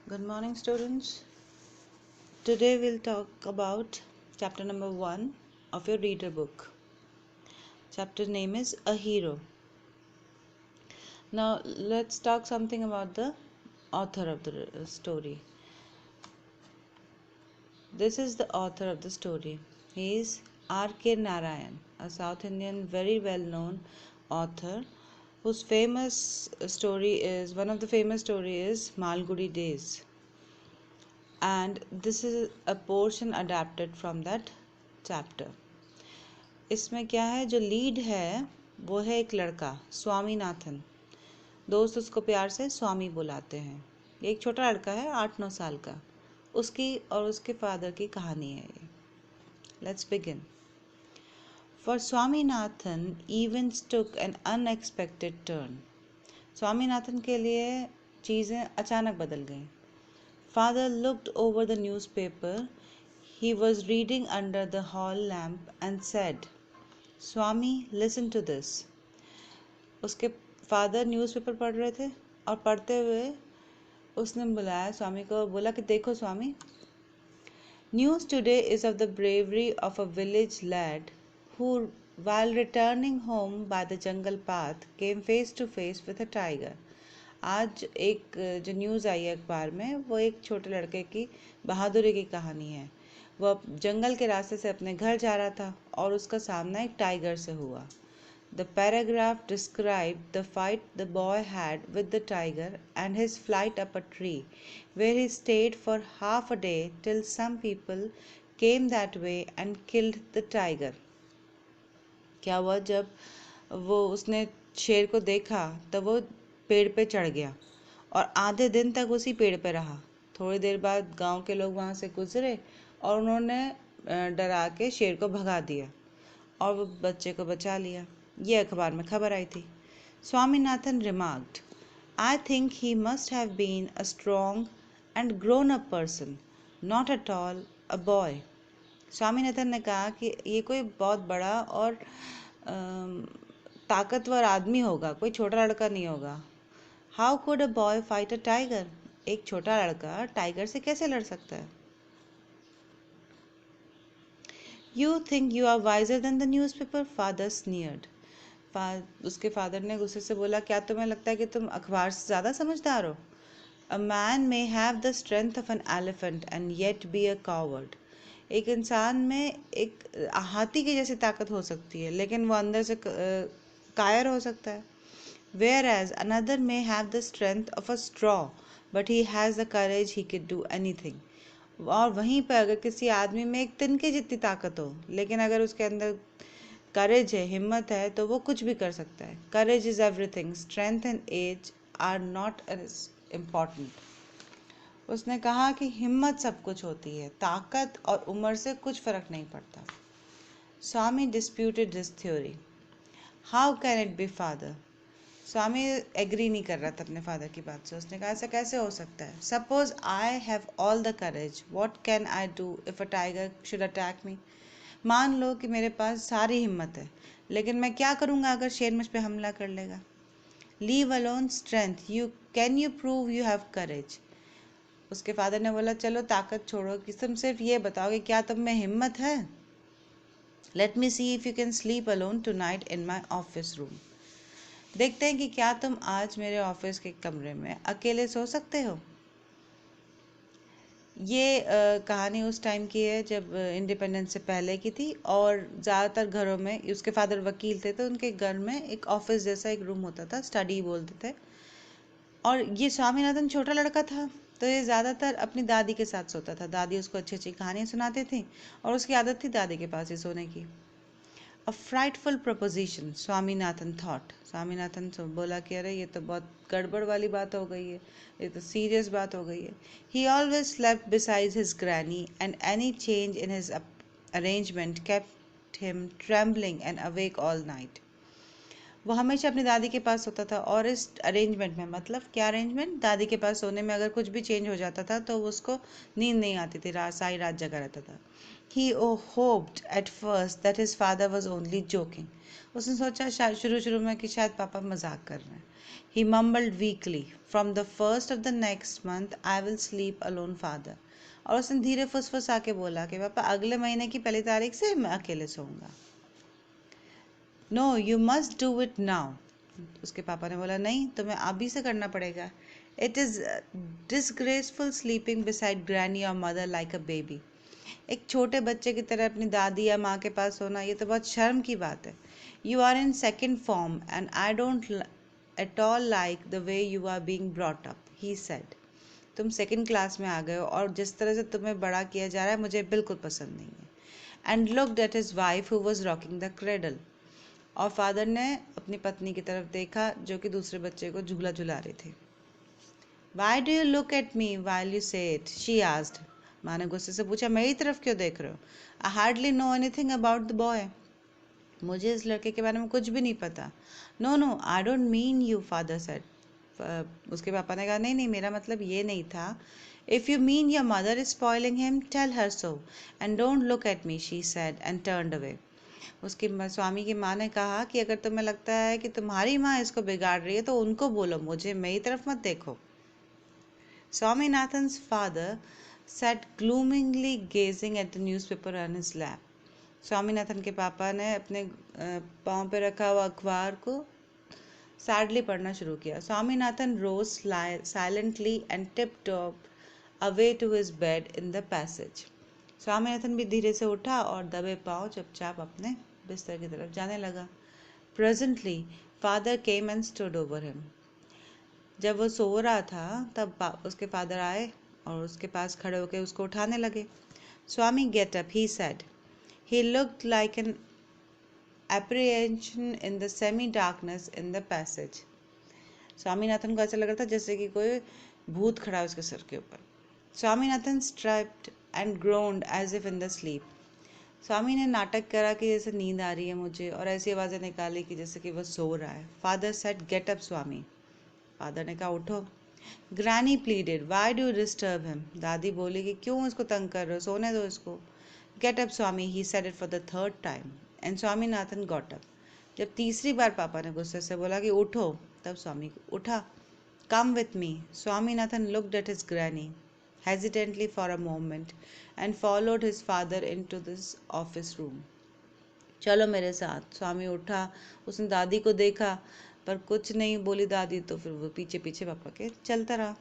Good morning, students. Today we'll talk about chapter number 1 of your reader book. Chapter name is A Hero. Now let's talk something about the author of the story. This is the author of the story. He is R.K. Narayan, a South Indian very well known author whose one of the famous story is Malgudi Days. And this is a portion adapted from that chapter. इसमें क्या है, जो lead है वो है एक लड़का स्वामीनाथन। दोस्त उसको प्यार से स्वामी बुलाते हैं। ये एक छोटा लड़का है 8-9 साल का। उसकी और उसके फादर की कहानी है ये। Let's begin. For Swaminathan events took an unexpected turn. Swaminathan के लिए चीज़ें अचानक बदल गईं। Father looked over the newspaper he was reading under the hall lamp and said, Swami, listen to this. उसके फादर न्यूज़पेपर पढ़ रहे थे और पढ़ते हुए उसने बुलाया स्वामी को, बोला कि देखो स्वामी, News today is of the bravery of a village lad who, while returning home by the jungle path, came face to face with a tiger. आज एक जो न्यूज़ आई है अखबार में, वो एक छोटे लड़के की बहादुरी की कहानी है। वो जंगल के रास्ते से अपने घर जा रहा था और उसका सामना एक टाइगर से हुआ। The paragraph describe the fight the boy had with the tiger and his flight up a tree where he stayed for half a day till some people came that way and killed the tiger. क्या हुआ, जब वो उसने शेर को देखा तब वो पेड़ पे चढ़ गया और आधे दिन तक उसी पेड़ पे रहा। थोड़ी देर बाद गांव के लोग वहां से गुजरे और उन्होंने डरा के शेर को भगा दिया और वो बच्चे को बचा लिया। ये अखबार में खबर आई थी। Swaminathan remarked, I think he must have been a strong and grown up person, not at all a boy. Swaminathan ने कहा कि ये कोई बहुत बड़ा और ताकतवर आदमी होगा, कोई छोटा लड़का नहीं होगा। How could a boy fight a tiger? एक छोटा लड़का टाइगर से कैसे लड़ सकता है? You think you are wiser than the newspaper, father sneered. उसके फादर ने गुस्से से बोला, क्या तुम्हें लगता है कि तुम अखबार से ज़्यादा समझदार हो? A man may have the strength of an elephant and yet be a coward. एक इंसान में एक हाथी की जैसी ताकत हो सकती है, लेकिन वो अंदर से कायर हो सकता है। Whereas another may have the strength of a straw, but he has the courage he can do anything. और वहीं पर अगर किसी आदमी में एक तिनके जितनी ताकत हो, लेकिन अगर उसके अंदर करेज है, हिम्मत है, तो वो कुछ भी कर सकता है। Courage is everything, strength and age are not as important. उसने कहा कि हिम्मत सब कुछ होती है, ताकत और उम्र से कुछ फर्क नहीं पड़ता। Swami disputed this theory. How can it be father? Swami agree नहीं कर रहा था अपने फादर की बात से। उसने कहा ऐसा कैसे हो सकता है? Suppose I have all the courage, what can I do if a tiger should attack मी? मान लो कि मेरे पास सारी हिम्मत है, लेकिन मैं क्या करूँगा अगर शेर मुझ पे हमला कर लेगा? Leave alone strength, you prove you have courage. उसके फादर ने बोला, चलो ताकत छोड़ो, कि तुम सिर्फ ये बताओ कि क्या तुम में हिम्मत है? Let me see if you can sleep alone tonight in my office room. देखते हैं कि क्या तुम आज मेरे ऑफिस के कमरे में अकेले सो सकते हो। ये कहानी उस टाइम की है जब इंडिपेंडेंस से पहले की थी, और ज़्यादातर घरों में, उसके फादर वकील थे तो उनके घर में एक ऑफिस जैसा एक रूम होता था, स्टडी बोलते थे। और ये स्वामीनाथन छोटा लड़का था, तो ये ज़्यादातर अपनी दादी के साथ सोता था। दादी उसको अच्छी अच्छी कहानियाँ सुनाती थी और उसकी आदत थी दादी के पास ही सोने की। A frightful proposition, Swaminathan thought. Swaminathan बोला कि अरे ये तो बहुत गड़बड़ वाली बात हो गई है, ये तो सीरियस बात हो गई है। He always slept beside his granny and any change in his arrangement kept him trembling and awake all night. वो हमेशा अपनी दादी के पास होता था, और इस अरेंजमेंट में, मतलब क्या अरेंजमेंट, दादी के पास सोने में अगर कुछ भी चेंज हो जाता था तो उसको नींद नहीं आती थी, रात सारी रात जगा रहता था। He hoped at first that his father was only joking. उसने सोचा शायद शुरू शुरू में कि शायद पापा मजाक कर रहे हैं। He mumbled weakly, from the first of the next month I will sleep alone, father. और उसने धीरे फुसफुस आके बोला कि पापा अगले महीने की 1 तारीख से मैं अकेले सोऊंगा। No you must do it now. उसके पापा ने बोला नहीं, तुम्हें अभी से करना पड़ेगा। It is disgraceful sleeping beside granny और मदर लाइक अ बेबी। एक छोटे बच्चे की तरह अपनी दादी या माँ के पास होना, ये तो बहुत शर्म की बात है। You are in second form and I don't at all like the way you are being brought up, he said. तुम सेकेंड क्लास में आ गए हो और जिस तरह से तुम्हें बड़ा किया जा रहा है मुझे बिल्कुल पसंद नहीं है। And looked at his wife who was rocking the cradle. और फादर ने अपनी पत्नी की तरफ देखा जो कि दूसरे बच्चे को झूला झुला रही थी। Why do you look at me while you say it? She asked. माँ ने गुस्से से पूछा, मेरी तरफ क्यों देख रहे हो? I hardly know anything about the boy. मुझे इस लड़के के बारे में कुछ भी नहीं पता। No, no, I don't mean you, father said. उसके पापा ने कहा, नहीं नहीं, मेरा मतलब ये नहीं था। If you mean your mother is spoiling him, tell her so. And don't look at me, she said and turned away. उसकी स्वामी की माँ ने कहा कि अगर तुम्हें लगता है कि तुम्हारी माँ इसको बिगाड़ रही है तो उनको बोलो, मुझे मेरी तरफ मत देखो। Swaminathan's father sat gloomingly gazing at the newspaper on his lap. Swaminathan के पापा ने अपने पाँव पे रखा हुआ अखबार को सैडली पढ़ना शुरू किया। Swaminathan rose silently and tiptoed away to his bed in the passage. Swaminathan भी धीरे से उठा और दबे पाँव चुपचाप अपने बिस्तर की तरफ जाने लगा। Presently, father came and stood over him. जब वो सो रहा था तब उसके फादर आए और उसके पास खड़े होकर उसको उठाने लगे। Swami get up, he said. He looked like an apprehension in the semi darkness in the passage. Swaminathan को ऐसा लग रहा था जैसे कि कोई भूत खड़ा है उसके सर के ऊपर। Swaminathan stirred and groaned as if in the sleep. Swami ने नाटक करा कि जैसे नींद आ रही है मुझे, और ऐसी आवाज़ें निकाली कि जैसे कि वह सो रहा है। फादर सेड, गेट अप स्वामी। फादर ने कहा, उठो। Granny pleaded, why do disturb him. दादी बोली कि क्यों इसको तंग कर रहे हो, सोने दो इसको। Get up Swami, he said it for the third time and Swaminathan got up. जब तीसरी बार पापा ने गुस्से से बोला कि उठो, तब स्वामी उठा। Come with me. Swaminathan looked at his granny hesitantly for a moment and followed his father into this office room. चलो मेरे साथ। स्वामी उठा, उसने दादी को देखा पर कुछ नहीं बोली दादी, तो फिर वो पीछे पीछे पापा के चलता रहा।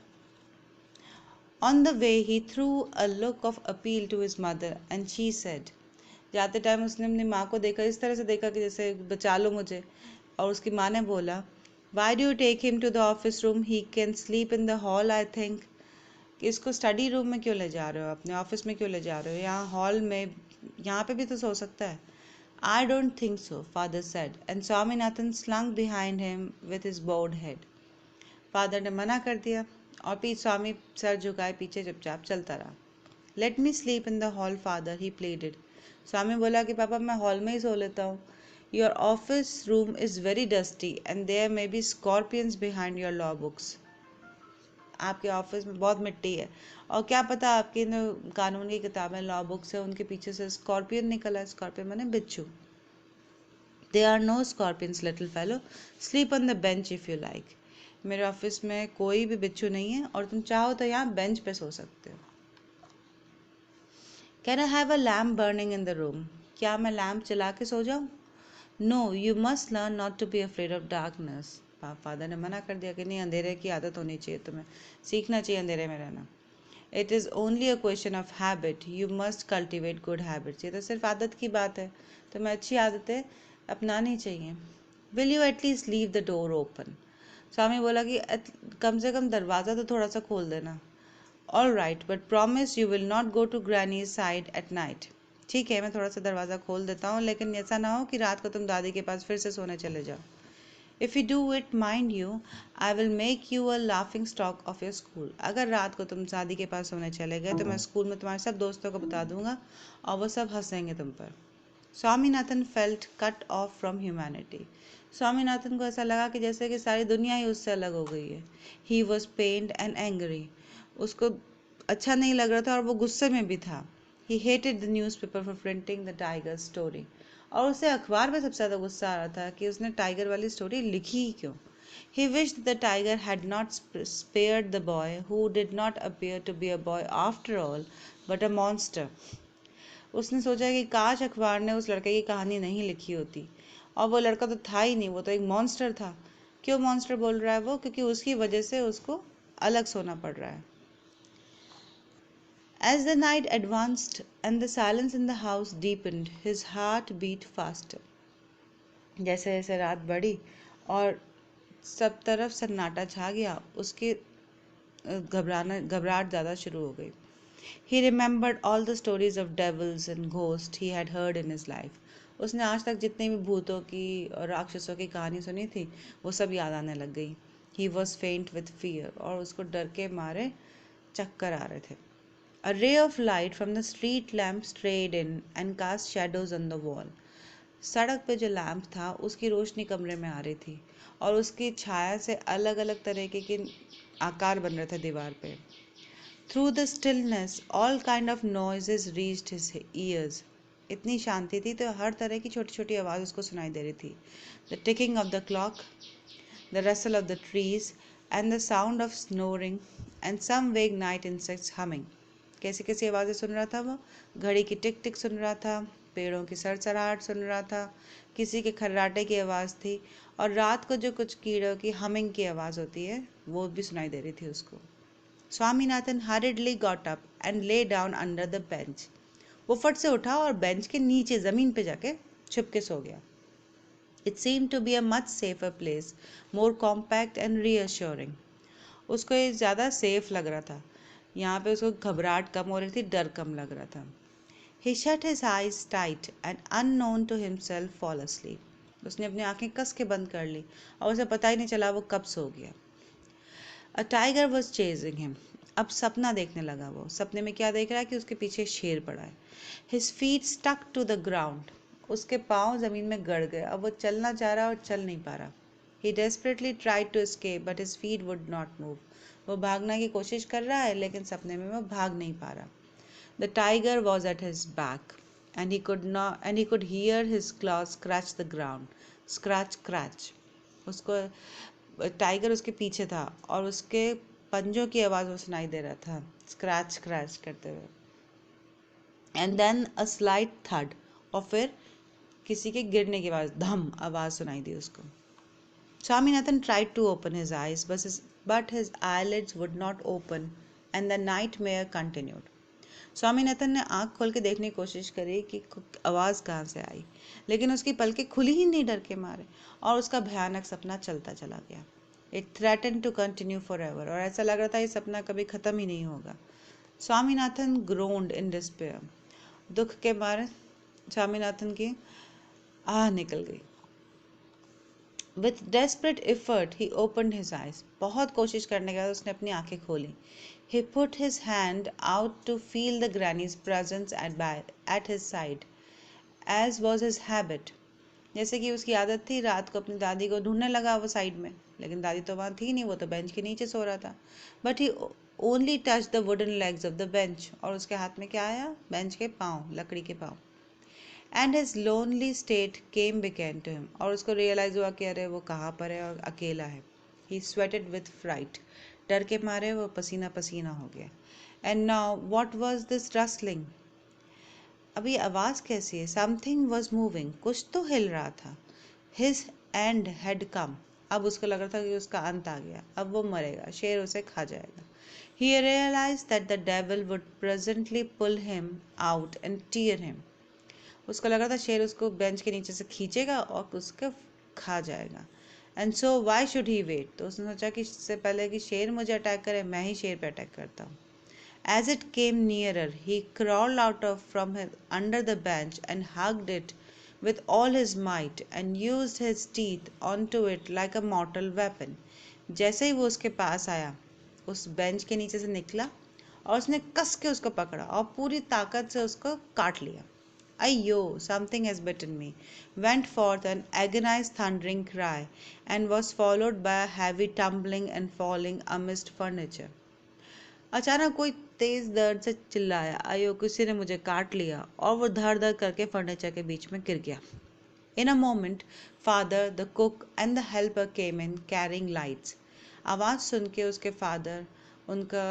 On the way he threw a look of appeal to his mother and she said, जाते टाइम उसने अपनी माँ को देखा, इस तरह से देखा कि जैसे बचा लो मुझे, और उसकी माँ ने बोला, Why do you take him to the office room? He can sleep in the hall, I think. कि इसको स्टडी रूम में क्यों ले जा रहे हो, अपने ऑफिस में क्यों ले जा रहे हो, यहाँ हॉल में, यहाँ पे भी तो सो सकता है। I don't think so, father said, and Swaminathan slunk behind him with his bowed head. Father ने मना कर दिया और स्वामी सर झुकाए पीछे चुपचाप चलता रहा। Let me sleep in the hall, father, he pleaded. स्वामी बोला कि पापा मैं हॉल में ही सो लेता हूँ। Your office room is very dusty and there may be scorpions behind your law books. आपके ऑफिस में बहुत मिट्टी है और क्या पता आपकी कानून की किताबें, लॉ बुक्स है, उनके पीछे से स्कॉर्पियन निकला है। स्कॉर्पियन माने बिच्छू। There are no scorpions, little fellow. Sleep on the bench if you like. मेरे ऑफिस में कोई भी बिच्छू नहीं है और तुम चाहो तो यहाँ बेंच पे सो सकते हो। Can I have a lamp burning in the room? क्या मैं लैम्प जला के सो जाऊँ? No, you must learn not to be afraid of darkness. Father ने मना कर दिया कि नहीं, अंधेरे की आदत होनी चाहिए तुम्हें, सीखना चाहिए अंधेरे में रहना। It is only a question of habit, you must cultivate good habits. ये तो सिर्फ आदत की बात है, तुम्हें अच्छी आदतें अपनानी चाहिए। Will you at least leave the door open. Swami बोला कि कम से कम दरवाज़ा तो थोड़ा सा खोल देना। All right, but promise you will not go to granny side at night. ठीक है, मैं थोड़ा सा दरवाज़ा खोल देता हूँ, लेकिन ऐसा ना हो कि रात को तुम दादी के पास फिर से सोने चले जाओ। If you do it, mind you, I will make you a laughing stock of your school. अगर रात को तुम दादी के पास सोने चले गए तो मैं स्कूल में तुम्हारे सब दोस्तों को बता दूंगा और वो सब हंसेंगे तुम पर। Swaminathan felt cut off from humanity. Swaminathan को ऐसा लगा कि जैसे कि सारी दुनिया ही उससे अलग हो गई है। He was pained and angry. उसको अच्छा नहीं लग रहा था और वो गुस्से में भी था। He hated the newspaper for printing the tiger story. और उसे अखबार में सबसे ज़्यादा गुस्सा आ रहा था कि उसने टाइगर वाली स्टोरी लिखी ही क्यों। He wished the tiger had not spared the boy who did not appear to be a boy after all, but a monster. उसने सोचा कि काश अखबार ने उस लड़के की कहानी नहीं लिखी होती, और वो लड़का तो था ही नहीं, वो तो एक मॉन्स्टर था। क्यों मॉन्स्टर बोल रहा है वो? क्योंकि उसकी वजह से उसको अलग सोना पड़ रहा है। As the night advanced and the silence in the house deepened, his heart beat faster. जैसे जैसे रात बढ़ी और सब तरफ सन्नाटा छा गया, उसकी घबराहट ज़्यादा शुरू हो गई। He remembered all the stories of devils and ghosts he had heard in his life. उसने आज तक जितने भी भूतों की और राक्षसों की कहानी सुनी थी, वो सब याद आने लग गई। He was faint with fear, और उसको डर के मारे चक्कर आ रहे थे। A ray of light from the street lamp strayed in and cast shadows on the wall. सड़क पे जो लैंप था उसकी रोशनी कमरे में आ रही थी और उसकी छाया से अलग अलग तरह के आकार बन रहे थे दीवार पे। Through the stillness all kind of noises reached his years. इतनी शांति थी तो हर तरह की छोटी छोटी आवाज़ उसको सुनाई दे रही थी। The ticking of the clock, the rustle of the trees and the sound of snoring and some vague night insects humming. कैसी कैसी आवाज़ें सुन रहा था वो? घड़ी की टिक टिक सुन रहा था, पेड़ों की सरसराहट सुन रहा था, किसी के खर्राटे की आवाज़ थी, और रात को जो कुछ कीड़ों की हमिंग की आवाज़ होती है वो भी सुनाई दे रही थी उसको। Swaminathan hurriedly got up and lay down under the bench. वो फट से उठा और बेंच के नीचे ज़मीन पे जाके छुप के सो गया। It seemed to be a much safer place, more compact and reassuring. उसको ये ज़्यादा सेफ लग रहा था। यहाँ पे उसको घबराहट कम हो रही थी, डर कम लग रहा था। He shut his eyes tight and unknown to himself fall asleep. उसने अपनी आंखें कस के बंद कर ली और उसे पता ही नहीं चला वो कब सो गया। A tiger was chasing him. अब सपना देखने लगा वो। सपने में क्या देख रहा है कि उसके पीछे शेर पड़ा है। His feet stuck to the ground. उसके पाँव जमीन में गड़ गए। अब वो चलना चाह रहा और चल नहीं पा रहा। He desperately tried to escape, but his feet would not move. वो भागने की कोशिश कर रहा है लेकिन सपने में वो भाग नहीं पा रहा। The tiger was at his back, and he could hear his claws scratch the ground. Scratch, scratch. उसको टाइगर उसके पीछे था और उसके पंजों की आवाज़ वो सुनाई दे रहा था, स्क्रैच स्क्रैच करते हुए। एंड देन अ स्लाइट थड, और फिर किसी के गिरने की आवाज़, धम आवाज़ सुनाई दी उसको। Swaminathan tried to open his eyes, but his eyelids would not open, and the nightmare continued. Swaminathan ने आंख खोल के देखने की कोशिश करी कि आवाज़ कहाँ से आई, लेकिन उसकी पलकें खुली ही नहीं डर के मारे, और उसका भयानक सपना चलता चला गया। It threatened to continue forever, और ऐसा लग रहा था ये सपना कभी ख़त्म ही नहीं होगा। Swaminathan groaned in despair. दुख के मारे स्वामीनाथन की आह निकल गई। With desperate effort he opened his eyes. बहुत कोशिश करने के बाद उसने अपनी आंखें खोली। He put his hand out to feel the granny's presence at his side, as was his habit. जैसे कि उसकी आदत थी, रात को अपनी दादी को ढूंढने लगा वो साइड में, लेकिन दादी तो वहाँ थी नहीं, वो तो बेंच के नीचे सो रहा था। But he only touched the wooden legs of the bench. और उसके हाथ में क्या आया? बेंच के पाँव, लकड़ी के पाँव। And his lonely state came began to him. और उसको रियलाइज हुआ कि अरे वो कहाँ पर है और अकेला है। He sweated with fright. डर के मारे वो पसीना पसीना हो गया। And now what was this rustling? अब ये आवाज़ कैसी है? Something was moving. कुछ तो हिल रहा था। His end had come. अब उसको लग रहा था कि उसका अंत आ गया, अब वो मरेगा, शेर उसे खा जाएगा। He realized that the devil would presently pull him out and tear him. उसको लग रहा था शेर उसको बेंच के नीचे से खींचेगा और उसको खा जाएगा। And so why should he wait? तो उसने सोचा कि इससे पहले कि शेर मुझे अटैक करे, मैं ही शेर पे अटैक करता हूँ। As it came nearer he crawled out of from under the bench and hugged it with all his might and used his teeth onto it like a mortal weapon. जैसे ही वो उसके पास आया, उस बेंच के नीचे से निकला और उसने कस के उसको पकड़ा और पूरी ताकत से उसको काट लिया। Ayyo, something has bitten me, went forth an agonized thundering cry, and was followed by a heavy tumbling and falling amidst furniture. अचानक कोई तेज दर्द से चिल्लाया, अयो किसी ने मुझे काट लिया, और वो धड़ धड़ करके फर्नीचर के बीच में गिर गया. In a moment, father, the cook and the helper came in carrying lights. आवाज़ सुन के उसके फादर, उनका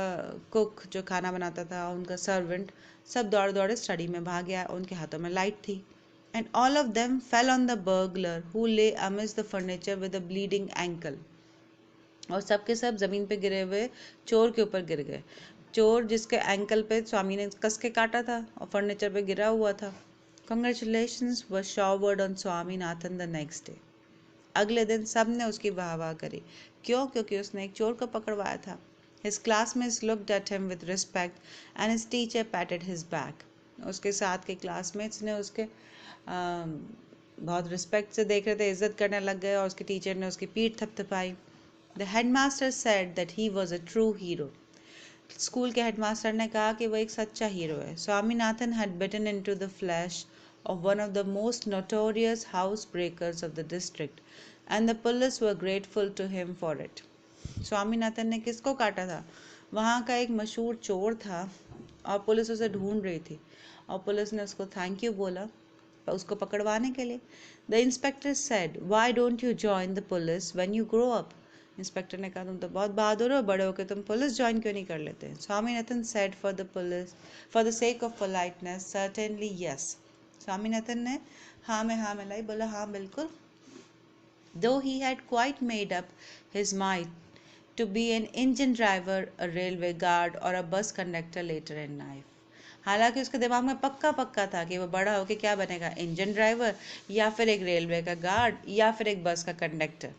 कुक जो खाना बनाता था, उनका सर्वेंट, सब दौड़ दौड़े स्टडी में भाग गया. उनके हाथों में लाइट थी. And all of them fell on the burglar who lay amidst the furniture with a bleeding ankle. और सब के सब जमीन पे गिरे हुए चोर के ऊपर गिर गए. चोर जिसके एंकल पे स्वामी ने कस के काटा था और फर्नीचर पे गिरा हुआ था. Congratulations were showered on Swaminathan the next day. अगले दिन सब ने उसकी वाह-वाह करी. क्यों? क्योंकि उसने एक चोर को पकड़वाया था. His classmates looked at him with respect and his teacher patted his back. उसके साथ के क्लासमेट्स ने उसके बहुत रिस्पेक्ट से देख रहे थे, इज्जत करने लग गए, और उसके टीचर ने उसकी पीठ थपथपाई. The headmaster said that he was a true hero. School के हेडमास्टर ने कहा कि वो एक सच्चा हीरो है. Swaminathan had bitten into the flesh of one of the most notorious housebreakers of the district, and the police were grateful to him for it. Swaminathan ने किसको काटा था? वहाँ का एक मशहूर चोर था, और पुलिस उसे ढूंढ रही थी, और पुलिस ने उसको थैंक यू बोला उसको पकड़वाने के लिए. The inspector said, why don't you join the police when you grow up? Inspector ने कहा, तुम तो बहुत बहादुर हो, बड़े होकर तुम पुलिस ज्वाइन क्यों नहीं कर लेते? Swaminathan said, for the sake of politeness, certainly yes. Swaminathan ने हाँ में हाँ मिलाई, बोला हाँ बिल्कुल. Though he had quite made up his mind to be an engine driver, a railway guard or a bus conductor later in life. हालांकि उसके दिमाग में पक्का पक्का था कि वो बड़ा होके क्या बनेगा, इंजन ड्राइवर, या फिर एक रेलवे का गार्ड, या फिर एक बस का conductor.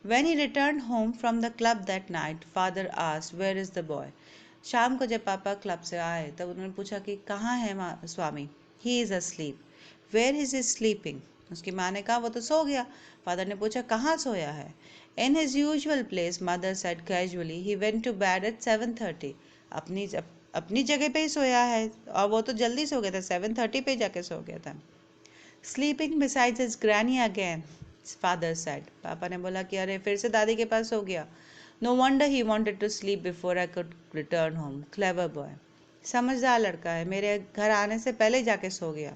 When he returned home from the club that night, father asked, where is the boy? शाम को जब पापा क्लब से आए तब उन्होंने पूछा कि कहाँ है स्वामी? He is asleep. Where is he sleeping? उसकी माँ ने कहा वो तो सो गया. फादर ने पूछा कहाँ सोया है? In his usual place, mother said casually. He went to bed at 7:30. अपनी जगह पे ही सोया है, और वो तो जल्दी सो गया था, 7:30 पे जाके सो गया था. Sleeping beside his granny again, father said. पापा ने बोला कि अरे फिर से दादी के पास सो गया. No wonder he wanted to sleep before I could return home. Clever boy. समझदार लड़का है, मेरे घर आने से पहले जाके सो गया.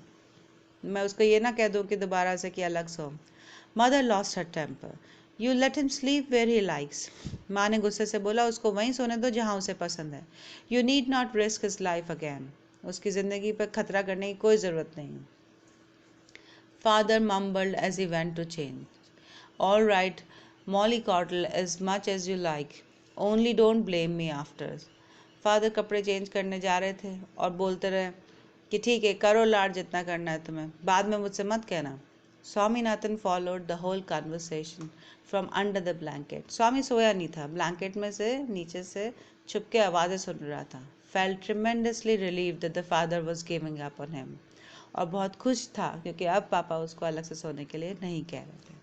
मैं उसको ये ना कह दूं कि दोबारा से कि अलग सो. Mother lost her temper. You let him sleep where he likes. माँ ने गुस्से से बोला, उसको वहीं सोने दो जहाँ उसे पसंद है. You need not risk his life again. उसकी जिंदगी पर खतरा करने की कोई जरूरत नहीं. Father mumbled as he went to change. All right, mollycoddle as much as you like. Only don't blame me after. Father कपड़े चेंज करने जा रहे थे और बोलते रहे कि ठीक है, करो लाड जितना करना है तुम्हें, बाद में मुझसे मत कहना. Swaminathan followed the whole conversation from under the blanket. स्वामी सोया नहीं था, ब्लैंकेट में से नीचे से छुप के आवाज़ें सुन रहा था. Felt tremendously relieved that the father was giving up on him. और बहुत खुश था क्योंकि अब पापा उसको अलग से सोने के लिए नहीं कह रहे थे.